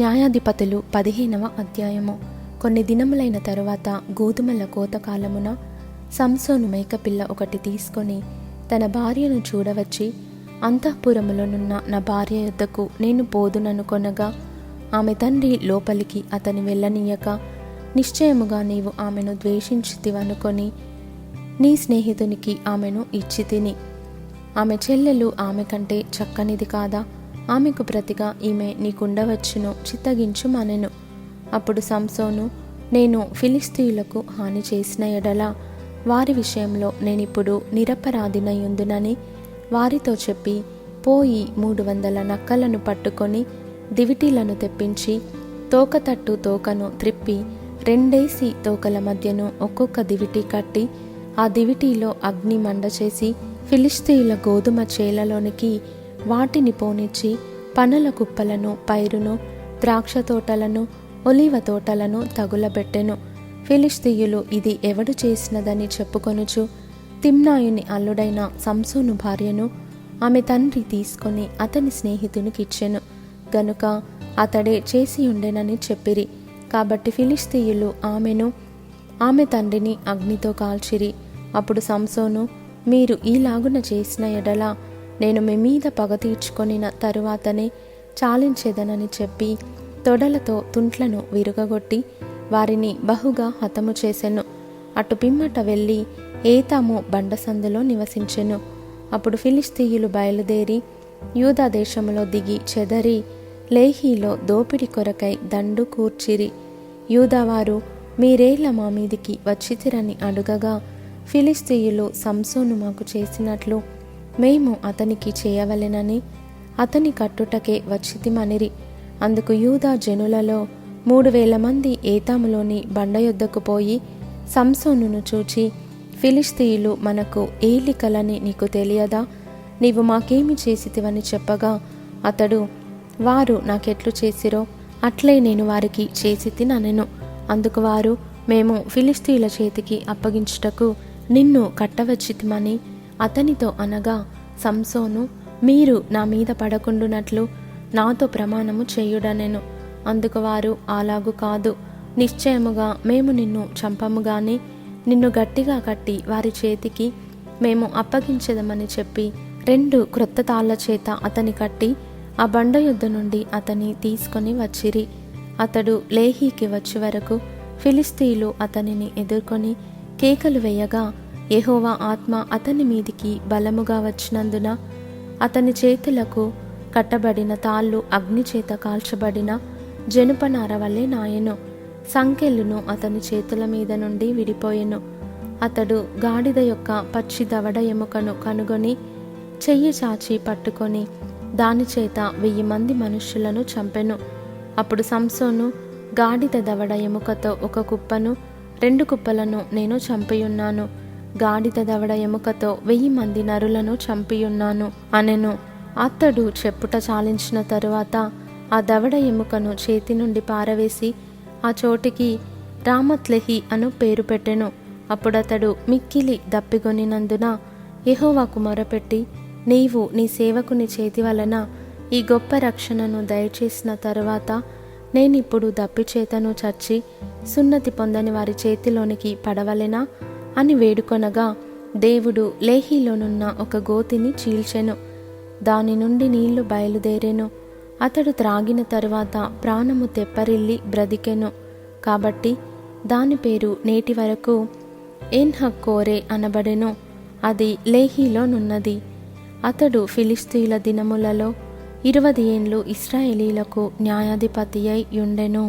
న్యాయాధిపతులు 15వ అధ్యాయము. కొన్ని దినములైన తరువాత గోధుమల కోతకాలమున సంసోను మేకపిల్ల ఒకటి తీసుకొని తన భార్యను చూడవచ్చి, అంతఃపురములోనున్న నా భార్య యొద్దకు నేను పోదుననుకొనగా ఆమె తండ్రి లోపలికి అతని వెళ్ళనీయక, నిశ్చయముగా నీవు ఆమెను ద్వేషించితివనుకొని నీ స్నేహితునికి ఆమెను ఇచ్చి తిని, ఆమె చెల్లెలు ఆమె కంటే చక్కనిది కాదా? ఆమెకు ప్రతిగా ఈమె నీకుండవచ్చును, చిత్తగించుమనెను. అప్పుడు సంసోను, నేను ఫిలిష్తీయులకు హాని చేసిన ఎడల వారి విషయంలో నేనిప్పుడు నిరపరాధినయుందునని వారితో చెప్పి, పోయి 300 నక్కలను పట్టుకొని దివిటీలను తెప్పించి తోకతట్టు తోకను త్రిప్పి 2 తోకల మధ్యను ఒక్కొక్క దివిటీ కట్టి ఆ దివిటీలో అగ్ని మండ చేసి ఫిలిష్తీయుల గోధుమ చేలలోనికి వాటిని పోనిచ్చి పనల కుప్పలను, పైరును, ద్రాక్ష తోటలను, ఒలీవ తోటలను తగులబెట్టెను. ఫిలిష్తీయులు ఇది ఎవడు చేసినదని చెప్పుకొనుచు తిమ్నాయుని అల్లుడైన సంసోను భార్యను ఆమె తండ్రి తీసుకొని అతని స్నేహితునికిచ్చెను గనుక అతడే చేసి ఉండెనని చెప్పిరి. కాబట్టి ఫిలిష్తీయులు ఆమెను ఆమె తండ్రిని అగ్నితో కాల్చిరి. అప్పుడు సంసోను, మీరు ఈలాగున చేసిన ఎడల నేను మీ మీద పగ తీర్చుకొనిన తరువాతనే చాలించేదనని చెప్పి తొడలతో తుంట్లను విరుగగొట్టి వారిని బహుగా హతము చేసెను. అటు పిమ్మట వెళ్ళి ఏతాము బండసందులో నివసించెను. అప్పుడు ఫిలిష్తీయులు బయలుదేరి యూదా దేశములో దిగి చెదరి లేహీలో దోపిడి కొరకై దండు కూర్చిరి. యూదావారు, మీరేళ్ళ మా మీదికి వచ్చితిరని అడుగగా, ఫిలిష్తీయులు సంసోను మాకు చేసినట్లు మేము అతనికి చేయవలెనని అతని కట్టుటకే వచ్చితిమనిరి. అందుకు యూదా జనులలో 3000 మంది ఏతాములోని బండ యొద్దకు పోయి సంసోనును చూచి, ఫిలిష్తీయులు మనకు ఏలికలని నీకు తెలియదా? నీవు మాకేమి చేసితివని చెప్పగా అతడు, వారు నాకెట్లు చేసిరో అట్లే నేను వారికి చేసితిననెను. అందుకు వారు, మేము ఫిలిష్తీయుల చేతికి అప్పగించుటకు నిన్ను కట్టవచ్చితిమని అతనితో అనగా, సంసోను, మీరు నా మీద పడకుండునట్లు నాతో ప్రమాణము చేయుడనెను. అందుకు వారు, అలాగు కాదు, నిశ్చయముగా మేము నిన్ను చంపముగాని నిన్ను గట్టిగా కట్టి వారి చేతికి మేము అప్పగించెదమని చెప్పి 2 క్రొత్త తాళ్ల చేత అతని కట్టి ఆ బండ యుద్ధ నుండి అతని తీసుకొని వచ్చిరి. అతడు లేహీకి వచ్చి వరకు ఫిలిష్తీయులు అతనిని ఎదుర్కొని కేకలు వేయగా, యెహోవా ఆత్మ అతని మీదికి బలముగా వచ్చినందున అతని చేతులకు కట్టబడిన తాళ్ళు అగ్ని చేత కాల్చబడిన జనుపనార వలె నాయెను. సంకెళ్ళును అతని చేతుల మీద నుండి విడిపోయెను. అతడు గాడిద యొక్క పచ్చి దవడ ఎముకను కనుగొని చెయ్యి చాచి పట్టుకొని దాని చేత 1000 మంది మనుష్యులను చంపెను. అప్పుడు సంసోను, గాడిద దవడ ఎముకతో 1 కుప్పను, 2 కుప్పలను నేను చంపియున్నాను. గాడిద దవడ ఎముకతో 1000 మంది నరులను చంపియున్నాను అనెను. అతడు చెప్పుట చాలించిన తరువాత ఆ దవడ ఎముకను చేతి నుండి పారవేసి ఆ చోటికి రామత్లెహి అను పేరు పెట్టెను. అప్పుడతడు మిక్కిలి దప్పిగొనినందున యెహోవాకు మొరపెట్టి, నీవు నీ సేవకుని చేతి వలన ఈ గొప్ప రక్షణను దయచేసిన తరువాత నేనిప్పుడు దప్పిచేతను చచ్చి సున్నతి పొందని వారి చేతిలోనికి పడవలెనా అని వేడుకొనగా, దేవుడు లేహీలోనున్న ఒక గోతిని చీల్చెను. దాని నుండి నీళ్లు బయలుదేరెను. అతడు త్రాగిన తరువాత ప్రాణము తెప్పరిల్లి బ్రతికెను. కాబట్టి దాని పేరు నేటి వరకు ఎన్హక్కోరే అనబడెను. అది లేహీలోనున్నది. అతడు ఫిలిష్తీయుల దినములలో 20 ఏండ్లు ఇశ్రాయేలీలకు న్యాయాధిపతి అయి యుండెను.